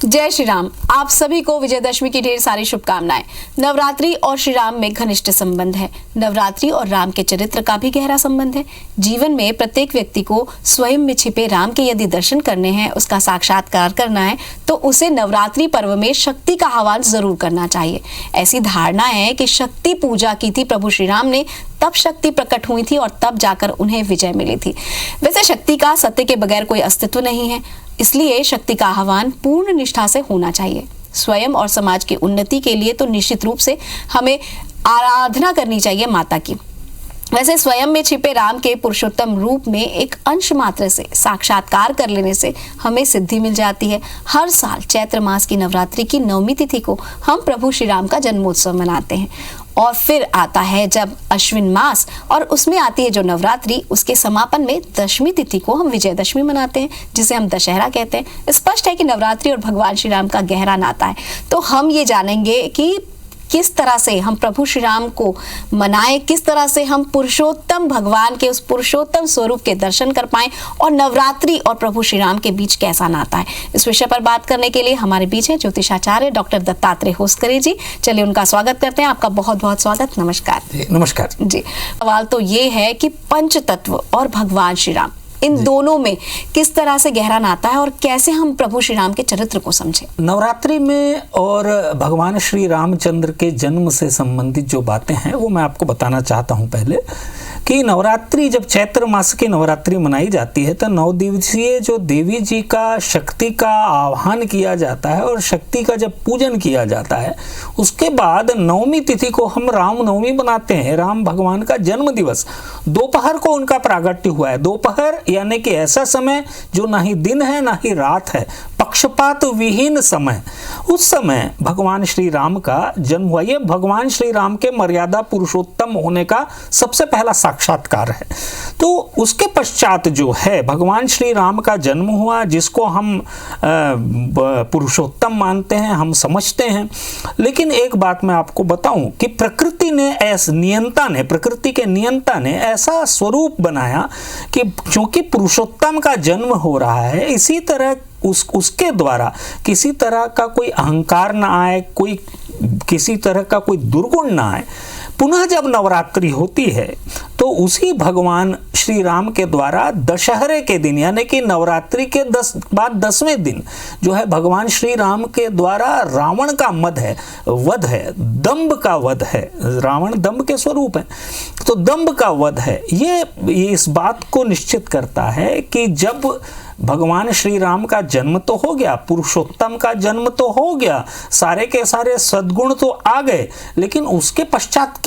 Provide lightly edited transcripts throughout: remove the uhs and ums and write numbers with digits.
जय श्री राम। आप सभी को विजयदशमी की ढेर सारी शुभकामनाएं। नवरात्रि और श्री राम में घनिष्ठ संबंध है। नवरात्रि और राम के चरित्र का भी गहरा संबंध है। जीवन में प्रत्येक व्यक्ति को स्वयं में छिपे राम के यदि दर्शन करने हैं, उसका साक्षात्कार करना है, तो उसे नवरात्रि पर्व में शक्ति का आह्वान जरूर करना चाहिए। ऐसी धारणा है कि शक्ति पूजा की थी प्रभु श्री राम ने, तब शक्ति प्रकट हुई थी और तब जाकर उन्हें विजय मिली थी। वैसे शक्ति का सत्य के बगैर कोई अस्तित्व नहीं है, इसलिए शक्ति का आह्वान पूर्ण निष्ठा से होना चाहिए। स्वयं और समाज की उन्नति के लिए तो निश्चित रूप से हमें आराधना करनी चाहिए माता की। वैसे स्वयं में छिपे राम के पुरुषोत्तम रूप में एक अंश मात्र से साक्षात्कार कर लेने से हमें सिद्धि मिल जाती है। हर साल चैत्र मास की नवरात्रि की 9वीं तिथि को हम प्रभु श्री राम का जन्मोत्सव मनाते हैं और फिर आता है जब अश्विन मास और उसमें आती है जो नवरात्रि, उसके समापन में 10वीं तिथि को हम विजयदशमी मनाते हैं, जिसे हम दशहरा कहते हैं। स्पष्ट है कि नवरात्रि और भगवान श्री राम का गहरा नाता है। तो हम ये जानेंगे कि किस तरह से हम प्रभु श्री राम को मनाएं, किस तरह से हम पुरुषोत्तम भगवान के उस पुरुषोत्तम स्वरूप के दर्शन कर पाएं और नवरात्रि और प्रभु श्री राम के बीच कैसा नाता है। इस विषय पर बात करने के लिए हमारे बीच है ज्योतिषाचार्य डॉक्टर दत्तात्रेय होसकरे जी। चलिए उनका स्वागत करते हैं। आपका बहुत बहुत स्वागत। नमस्कार। नमस्कार जी। सवाल तो ये है कि पंच तत्व और भगवान श्री राम, इन दोनों में किस तरह से गहरा नाता है और कैसे हम प्रभु श्री राम के चरित्र को समझें। नवरात्रि में और भगवान श्री रामचंद्र के जन्म से संबंधित जो बातें हैं वो मैं आपको बताना चाहता हूं। पहले कि नवरात्रि, जब चैत्र मास की नवरात्रि मनाई जाती है तो 9 दिवसीय जो देवी जी का शक्ति का आह्वान किया जाता है और शक्ति का जब पूजन किया जाता है, उसके बाद 9वीं तिथि को हम रामनवमी मनाते हैं। राम भगवान का जन्म दिवस। दोपहर को उनका प्रागट्य हुआ है। दोपहर यानी कि ऐसा समय जो ना ही दिन है ना ही रात है, पक्षपात विहीन समय, उस समय भगवान श्री राम का जन्म हुआ। ये भगवान श्री राम के मर्यादा पुरुषोत्तम होने का सबसे पहला साक्षात्कार है। तो उसके पश्चात जो है भगवान श्री राम का जन्म हुआ, जिसको हम पुरुषोत्तम मानते हैं, हम समझते हैं। लेकिन एक बात मैं आपको बताऊं कि प्रकृति ने प्रकृति के नियंता ने ऐसा स्वरूप बनाया कि क्योंकि पुरुषोत्तम का जन्म हो रहा है, इसी तरह उसके द्वारा किसी तरह का कोई अहंकार ना आए, किसी तरह का कोई दुर्गुण ना आए। पुनः जब नवरात्रि होती है तो उसी भगवान श्री राम के द्वारा दशहरे के दिन यानी कि नवरात्रि के 10वें दिन जो है भगवान श्री राम के द्वारा रावण का वध है, दंभ का वध है। रावण दंभ के स्वरूप है, तो दंभ का वध है। ये इस बात को निश्चित करता है कि जब भगवान श्री राम का जन्म तो हो गया, पुरुषोत्तम का जन्म तो हो गया, सारे के सारे सद्गुण तो आ गए, लेकिन उसके पश्चात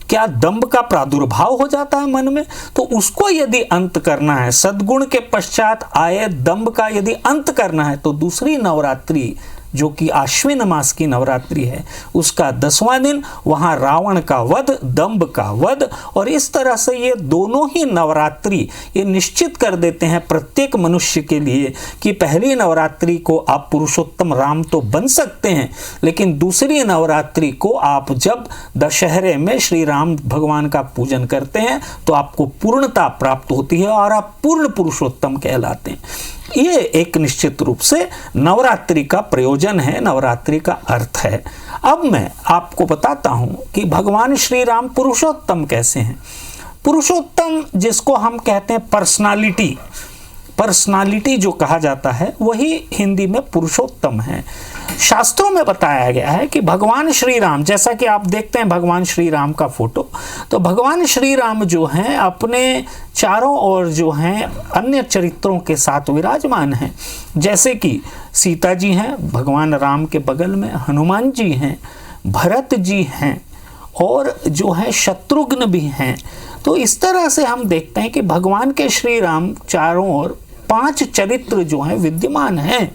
क्या दंभ का प्रादुर्भाव हो जाता है मन में। तो उसको यदि अंत करना है, सद्गुण के पश्चात आए दंभ का यदि अंत करना है, तो दूसरी नवरात्रि जो कि आश्विन मास की नवरात्रि है, उसका 10वां दिन, वहां रावण का वध, दंभ का वध। और इस तरह से ये दोनों ही नवरात्रि ये निश्चित कर देते हैं प्रत्येक मनुष्य के लिए कि पहली नवरात्रि को आप पुरुषोत्तम राम तो बन सकते हैं, लेकिन दूसरी नवरात्रि को आप जब दशहरे में श्री राम भगवान का पूजन करते हैं तो आपको पूर्णता प्राप्त होती है और आप पूर्ण पुरुषोत्तम कहलाते हैं। ये एक निश्चित रूप से नवरात्रि का प्रयोजन है, नवरात्रि का अर्थ है। अब मैं आपको बताता हूं कि भगवान श्री राम पुरुषोत्तम कैसे हैं। पुरुषोत्तम जिसको हम कहते हैं पर्सनालिटी जो कहा जाता है, वही हिंदी में पुरुषोत्तम है। शास्त्रों में बताया गया है कि भगवान श्री राम, जैसा कि आप देखते हैं भगवान श्री राम का फोटो, तो भगवान श्री राम जो हैं अपने चारों ओर जो हैं अन्य चरित्रों के साथ विराजमान हैं। जैसे कि सीता जी हैं भगवान राम के बगल में, हनुमान जी हैं, भरत जी हैं और जो है शत्रुघ्न भी हैं। तो इस तरह से हम देखते हैं कि भगवान के श्री राम चारों ओर 5 चरित्र जो हैं विद्यमान हैं।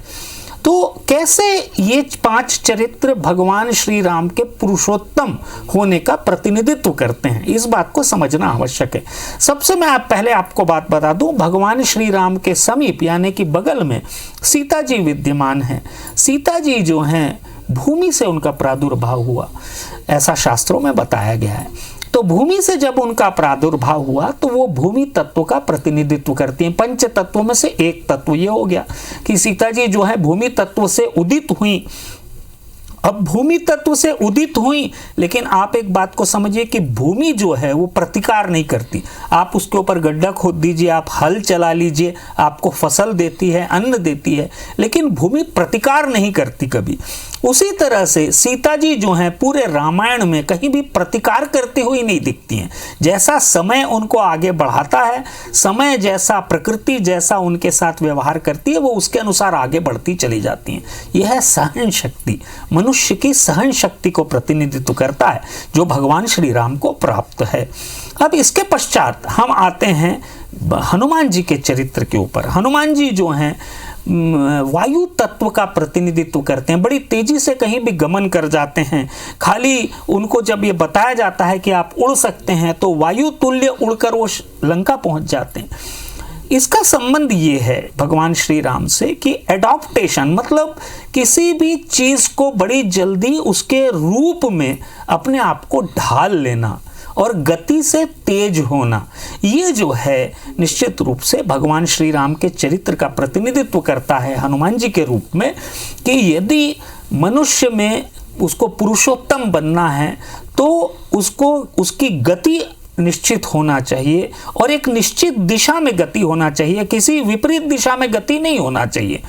तो कैसे ये 5 चरित्र भगवान श्री राम के पुरुषोत्तम होने का प्रतिनिधित्व करते हैं, इस बात को समझना आवश्यक है। सबसे मैं पहले आपको बात बता दूं, भगवान श्री राम के समीप यानी कि बगल में सीता जी विद्यमान हैं। सीता जी जो हैं भूमि से उनका प्रादुर्भाव हुआ, ऐसा शास्त्रों में बताया गया है। तो भूमि से जब उनका प्रादुर्भाव हुआ तो वो भूमि तत्व का प्रतिनिधित्व करती हैं। पंच तत्वों में से एक तत्व ये हो गया कि सीता जी जो है भूमि तत्व से उदित हुई। अब भूमि तत्व से उदित हुई, लेकिन आप एक बात को समझिए कि भूमि जो है वो प्रतिकार नहीं करती। आप उसके ऊपर गड्ढा खोद दीजिए, आप हल चला लीजिए, आपको फसल देती है, अन्न देती है, लेकिन भूमि प्रतिकार नहीं करती कभी। उसी तरह से सीता जी जो हैं पूरे रामायण में कहीं भी प्रतिकार करती हुई नहीं दिखती हैं। जैसा समय उनको आगे बढ़ाता है, समय जैसा, प्रकृति जैसा उनके साथ व्यवहार करती है, वो उसके अनुसार आगे बढ़ती चली जाती हैं। यह सहन शक्ति, मनुष्य की सहन शक्ति को प्रतिनिधित्व करता है, जो भगवान श्री राम को प्राप्त है। अब इसके पश्चात हम आते हैं हनुमान जी के चरित्र के ऊपर। हनुमान जी जो हैं वायु तत्व का प्रतिनिधित्व करते हैं, बड़ी तेजी से कहीं भी गमन कर जाते हैं। खाली उनको जब ये बताया जाता है कि आप उड़ सकते हैं तो वायु तुल्य उड़कर वो लंका पहुंच जाते हैं। इसका संबंध ये है भगवान श्री राम से कि एडॉप्टेशन, मतलब किसी भी चीज को बड़ी जल्दी उसके रूप में अपने आप को ढाल लेना और गति से तेज होना, ये जो है निश्चित रूप से भगवान श्री राम के चरित्र का प्रतिनिधित्व करता है हनुमान जी के रूप में। कि यदि मनुष्य में उसको पुरुषोत्तम बनना है तो उसको उसकी गति निश्चित होना चाहिए और एक निश्चित दिशा में गति होना चाहिए, किसी विपरीत दिशा में गति नहीं होना चाहिए।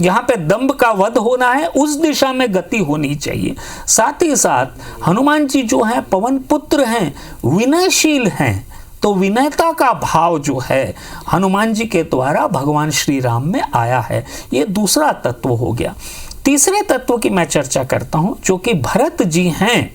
जहाँ पे दंभ का वध होना है उस दिशा में गति होनी चाहिए। साथ ही साथ हनुमान जी जो हैं पवन पुत्र हैं, विनयशील हैं, तो विनयता का भाव जो है हनुमान जी के द्वारा भगवान श्री राम में आया है। ये दूसरा तत्व हो गया। तीसरे तत्व की मैं चर्चा करता हूं जो कि भरत जी हैं।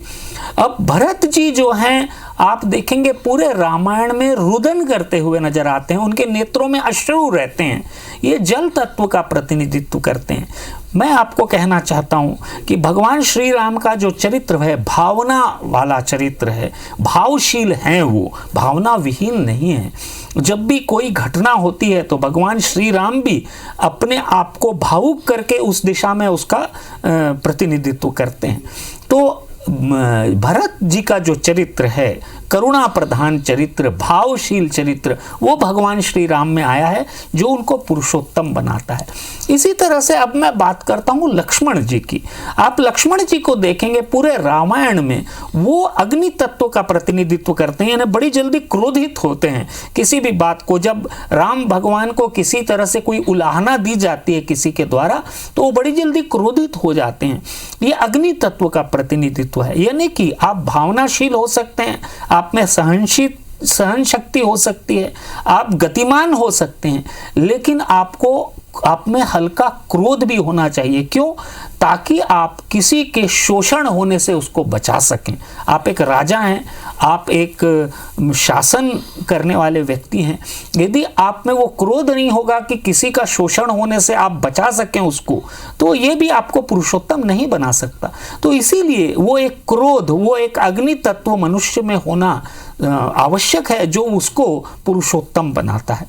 अब भरत जी जो हैं आप देखेंगे पूरे रामायण में रुदन करते हुए नजर आते हैं, उनके नेत्रों में अश्रु रहते हैं। ये जल तत्व का प्रतिनिधित्व करते हैं। मैं आपको कहना चाहता हूं कि भगवान श्री राम का जो चरित्र है भावना वाला चरित्र है, भावशील हैं, वो भावना विहीन नहीं है। जब भी कोई घटना होती है तो भगवान श्री राम भी अपने आप को भावुक करके उस दिशा में उसका प्रतिनिधित्व करते हैं। तो भरत जी का जो चरित्र है, करुणा प्रधान चरित्र, भावशील चरित्र, वो भगवान श्री राम में आया है जो उनको पुरुषोत्तम बनाता है। इसी तरह से अब मैं बात करता हूँ लक्ष्मण जी की। आप लक्ष्मण जी को देखेंगे पूरे रामायण में वो अग्नि तत्व का प्रतिनिधित्व करते हैं, यानी बड़ी जल्दी क्रोधित होते हैं किसी भी बात को। जब राम भगवान को किसी तरह से कोई उलाहना दी जाती है किसी के द्वारा तो वो बड़ी जल्दी क्रोधित हो जाते हैं। ये अग्नि तत्व का प्रतिनिधित्व है, यानी कि आप भावनाशील हो सकते हैं, आप में सहन शक्ति हो सकती है, आप गतिमान हो सकते हैं, लेकिन आपको आप में हल्का क्रोध भी होना चाहिए। क्यों? ताकि आप किसी के शोषण होने से उसको बचा सकें। आप एक राजा हैं, आप एक शासन करने वाले व्यक्ति हैं। यदि आप में वो क्रोध नहीं होगा कि किसी का शोषण होने से आप बचा सकें उसको, तो ये भी आपको पुरुषोत्तम नहीं बना सकता। तो इसीलिए वो एक क्रोध, वो एक अग्नि तत्व मनुष्य में होना आवश्यक है जो उसको पुरुषोत्तम बनाता है।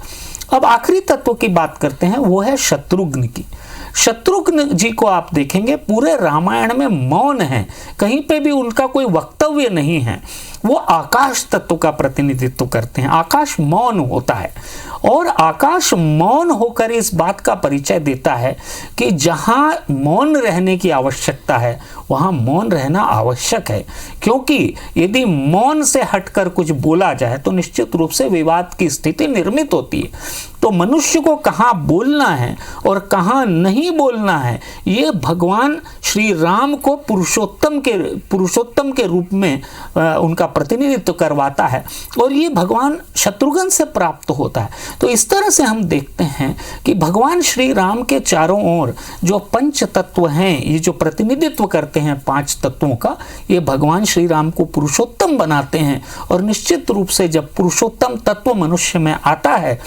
अब आखिरी तत्व की बात करते हैं, वो है शत्रुघ्न की। शत्रुघ्न जी को आप देखेंगे पूरे रामायण में मौन है, कहीं पे भी उनका कोई वक्तव्य नहीं है। वो आकाश तत्व का प्रतिनिधित्व करते हैं। आकाश मौन होता है और आकाश मौन होकर इस बात का परिचय देता है कि जहां मौन रहने की आवश्यकता है वहां मौन रहना आवश्यक है। क्योंकि यदि मौन से हटकर कुछ बोला जाए तो निश्चित रूप से विवाद की स्थिति निर्मित होती है। तो मनुष्य को कहाँ बोलना है और कहाँ नहीं बोलना है, ये भगवान श्री राम को पुरुषोत्तम के रूप में उनका प्रतिनिधित्व करवाता है और ये भगवान शत्रुघ्न से प्राप्त होता है। तो इस तरह से हम देखते हैं कि भगवान श्री राम के चारों ओर जो पंच तत्व हैं, ये जो प्रतिनिधित्व करते हैं पांच तत्वों का, ये भगवान श्री राम को पुरुषोत्तम बनाते हैं। और निश्चित रूप से जब पुरुषोत्तम तत्व मनुष्य में आता है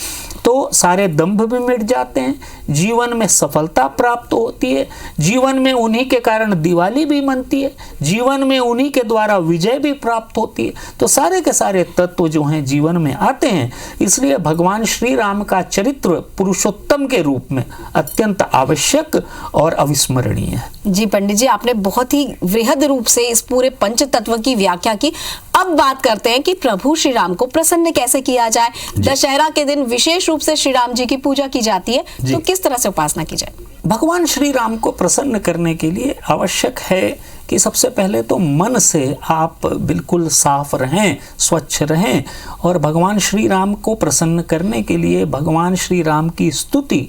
तो सारे दंभ भी मिट जाते हैं, जीवन में सफलता प्राप्त होती है, जीवन में उन्हीं के कारण दिवाली भी मनती है, जीवन में उन्हीं के द्वारा विजय भी प्राप्त होती है। तो सारे के सारे तत्व जो हैं जीवन में आते हैं। इसलिए भगवान श्री राम का चरित्र पुरुषोत्तम के रूप में अत्यंत आवश्यक और अविस्मरणीय है। जी पंडित जी, आपने बहुत ही वृहद रूप से इस पूरे पंच तत्व की व्याख्या की। अब बात करते हैं कि प्रभु श्री राम को प्रसन्न कैसे किया जाए। दशहरा के दिन विशेष रूप से श्री राम जी की पूजा की जाती है, तो किस तरह से उपासना की जाए? भगवान श्री राम को प्रसन्न करने के लिए आवश्यक है कि सबसे पहले तो मन से आप बिल्कुल साफ रहें, स्वच्छ रहें, और भगवान श्री राम को प्रसन्न करने के लिए भगवान श्री राम की स्तुति,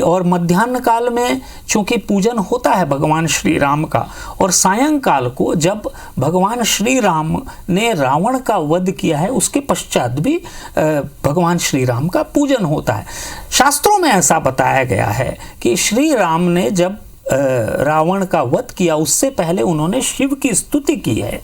और मध्याह्न काल में चूंकि पूजन होता है भगवान श्री राम का, और सायंकाल को जब भगवान श्री राम ने रावण का वध किया है उसके पश्चात भी भगवान श्री राम का पूजन होता है। शास्त्रों में ऐसा बताया गया है कि श्री राम ने जब रावण का वध किया उससे पहले उन्होंने शिव की स्तुति की है,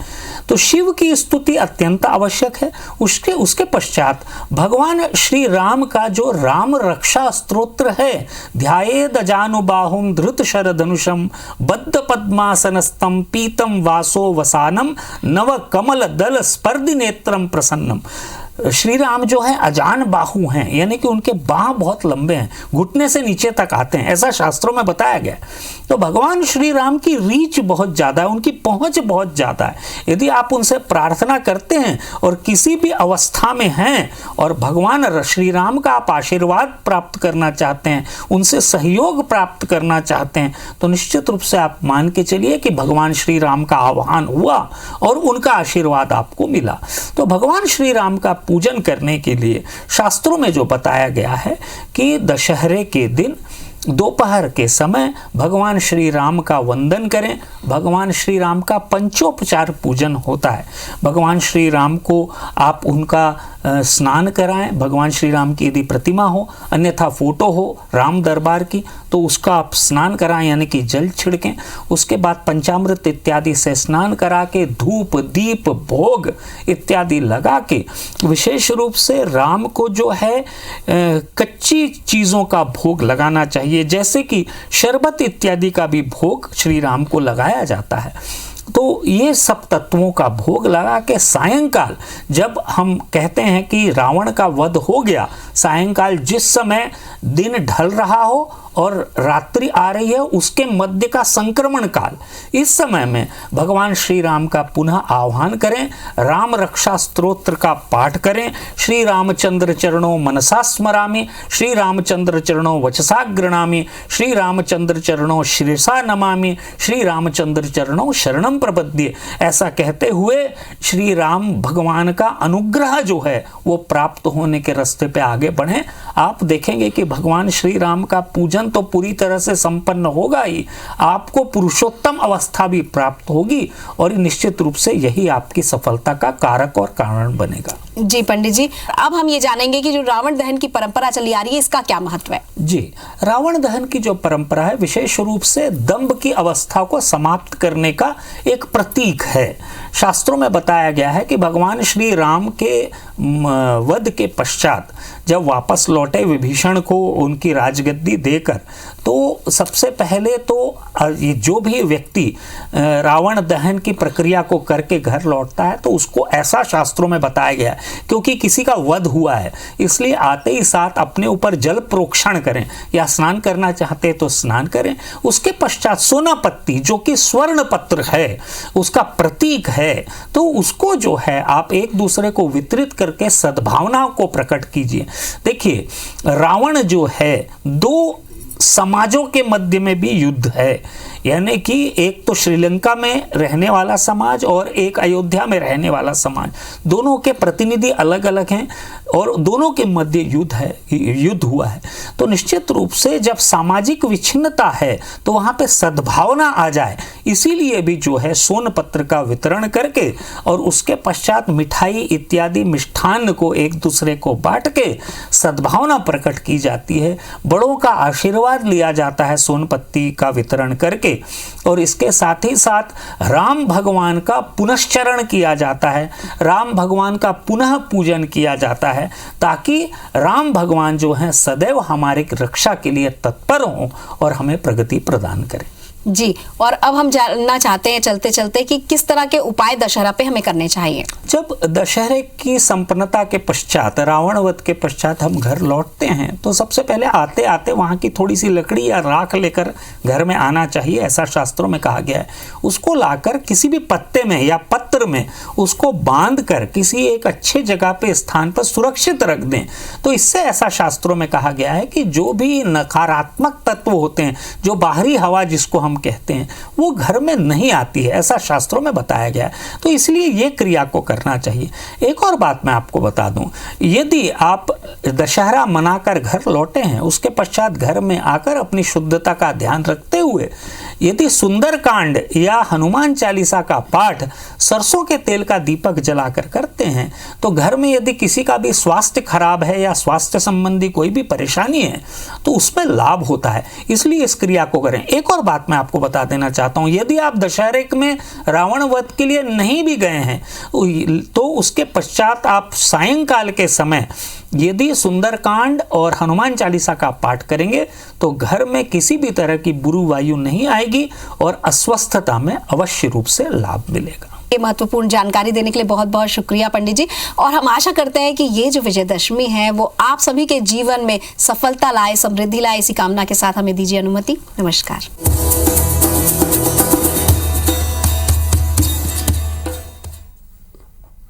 तो शिव की स्तुति अत्यंत आवश्यक है। उसके पश्चात भगवान श्री राम का जो राम रक्षा स्तोत्र है, ध्यायेद जानुबाहुम धृत शरधनुषम बद्ध पद्मासनस्तम पीतम वासो वसानम नव कमल दल स्पर्धि नेत्रम प्रसन्नम। श्री राम जो है अजान बाहु हैं, यानी कि उनके बाह बहुत लंबे हैं, घुटने से नीचे तक आते हैं, ऐसा शास्त्रों में बताया गया। तो भगवान श्री राम की रीच बहुत ज़्यादा है, उनकी पहुंच बहुत ज़्यादा है। यदि आप उनसे प्रार्थना करते हैं और किसी भी अवस्था में हैं और भगवान श्री राम का आप आशीर्वाद प्राप्त करना चाहते हैं, उनसे सहयोग प्राप्त करना चाहते हैं, तो निश्चित रूप से आप मान के चलिए कि भगवान श्री राम का आह्वान हुआ और उनका आशीर्वाद आपको मिला। तो भगवान श्री राम का पूजन करने के लिए शास्त्रों में जो बताया गया है कि दशहरे के दिन दोपहर के समय भगवान श्री राम का वंदन करें, भगवान श्री राम का पंचोपचार पूजन होता है। भगवान श्री राम को आप उनका स्नान कराएं, भगवान श्री राम की यदि प्रतिमा हो, अन्यथा फोटो हो राम दरबार की, तो उसका आप स्नान कराएं, यानी कि जल छिड़कें। उसके बाद पंचामृत इत्यादि से स्नान करा के धूप दीप भोग इत्यादि लगा के विशेष रूप से राम को जो है कच्ची चीज़ों का भोग लगाना चाहिए, जैसे कि शरबत इत्यादि का भी भोग श्री राम को लगाया जाता है। तो ये सब तत्वों का भोग लगा के सायंकाल जब हम कहते हैं कि रावण का वध हो गया, सायंकाल जिस समय दिन ढल रहा हो और रात्रि आ रही है उसके मध्य का संक्रमण काल, इस समय में भगवान श्री राम का पुनः आह्वान करें, राम रक्षा स्तोत्र का पाठ करें। श्री रामचंद्र चरणों मनसा स्मरामि, श्री रामचंद्र चरणों वचसा गृणामि, श्री रामचंद्र चरणों शिरसा नमामि, श्री रामचंद्र चरणों शरणम प्रपद्ये। ऐसा कहते हुए श्री राम भगवान का अनुग्रह जो है वो प्राप्त होने के रास्ते पे आगे बढ़ें। आप देखेंगे कि भगवान श्री राम का पूजन तो पूरी तरह से संपन्न होगा ही, आपको पुरुषोत्तम अवस्था भी प्राप्त होगी और निश्चित रूप से यही आपकी सफलता का कारक और कारण बनेगा। जी पंडित जी, अब हम ये जानेंगे कि जो रावण दहन की परंपरा चली आ रही है इसका क्या महत्व है? जी, रावण दहन की जो परंपरा है विशेष रूप से दंभ की अवस्था को समाप्त करने का एक प्रतीक है। शास्त्रों में बताया गया है कि भगवान श्री राम के वध के पश्चात जब वापस लौटे विभीषण को उनकी राजगद्दी देकर, तो सबसे पहले तो ये जो भी व्यक्ति रावण दहन की प्रक्रिया को करके घर लौटता है तो उसको ऐसा शास्त्रों में बताया गया, क्योंकि किसी का वध हुआ है इसलिए आते ही साथ अपने ऊपर जल प्रोक्षण करें, या स्नान करना चाहते तो स्नान करें। उसके पश्चात सोना पत्ती जो कि स्वर्ण पत्र है उसका प्रतीक है, तो उसको जो है आप एक दूसरे को वितरित करके सद्भावना को प्रकट कीजिए। देखिए, रावण जो है दो समाजों के मध्य में भी युद्ध है, यानी कि एक तो श्रीलंका में रहने वाला समाज और एक अयोध्या में रहने वाला समाज, दोनों के प्रतिनिधि अलग अलग हैं और दोनों के मध्य युद्ध हुआ है। तो निश्चित रूप से जब सामाजिक विच्छिन्नता है तो वहाँ पे सद्भावना आ जाए, इसीलिए भी जो है सोन पत्र का वितरण करके और उसके पश्चात मिठाई इत्यादि मिष्ठान्न को एक दूसरे को बांट के सद्भावना प्रकट की जाती है। बड़ों का आशीर्वाद लिया जाता है सोन पत्ती का वितरण करके, और इसके साथ ही साथ राम भगवान का पुनश्चरण किया जाता है, राम भगवान का पुनः पूजन किया जाता है, ताकि राम भगवान जो हैं सदैव हमारी रक्षा के लिए तत्पर हों और हमें प्रगति प्रदान करें। जी, और अब हम जानना चाहते हैं चलते चलते कि किस तरह के उपाय दशहरा पे हमें करने चाहिए। जब दशहरे की संपन्नता के पश्चात, रावण वध के पश्चात हम घर लौटते हैं तो सबसे पहले आते आते वहाँ की थोड़ी सी लकड़ी या राख लेकर घर में आना चाहिए, ऐसा शास्त्रों में कहा गया है। उसको लाकर किसी भी पत्ते में या पत्र में उसको बांध कर किसी एक अच्छे जगह पे स्थान पर सुरक्षित रख दें। तो इससे ऐसा शास्त्रों में कहा गया है कि जो भी नकारात्मक तत्व होते हैं, जो बाहरी हवा जिसको हम कहते हैं, वो घर में नहीं आती है, ऐसा शास्त्रों में बताया गया है। तो इसलिए ये क्रिया को करना चाहिए। एक और बात मैं आपको बता दूं, यदि आप दशहरा मनाकर घर लौटे हैं, उसके पश्चात घर में आकर अपनी शुद्धता का ध्यान रखते हुए यदि सुंदरकांड या हनुमान चालीसा का पाठ सरसों के तेल का दीपक जलाकर करते हैं तो घर में यदि किसी का भी स्वास्थ्य खराब है या स्वास्थ्य संबंधी कोई भी परेशानी है तो उसमें लाभ होता है। इसलिए इस क्रिया को करें। एक और बात मैं आपको बता देना चाहता हूं, यदि आप दशहरे में रावण वध के लिए नहीं भी गए हैं तो उसके पश्चात आप सायंकाल के समय यदि सुंदरकांड और हनुमान चालीसा का पाठ करेंगे तो घर में किसी भी तरह की बुरी वायु नहीं आएगी और अस्वस्थता में अवश्य रूप से लाभ मिलेगा। ये महत्वपूर्ण जानकारी देने के लिए बहुत बहुत शुक्रिया पंडित जी, और हम आशा करते हैं कि ये जो विजयदशमी है वो आप सभी के जीवन में सफलता लाए, समृद्धि लाए। इसी कामना के साथ हमें दीजिए अनुमति। नमस्कार।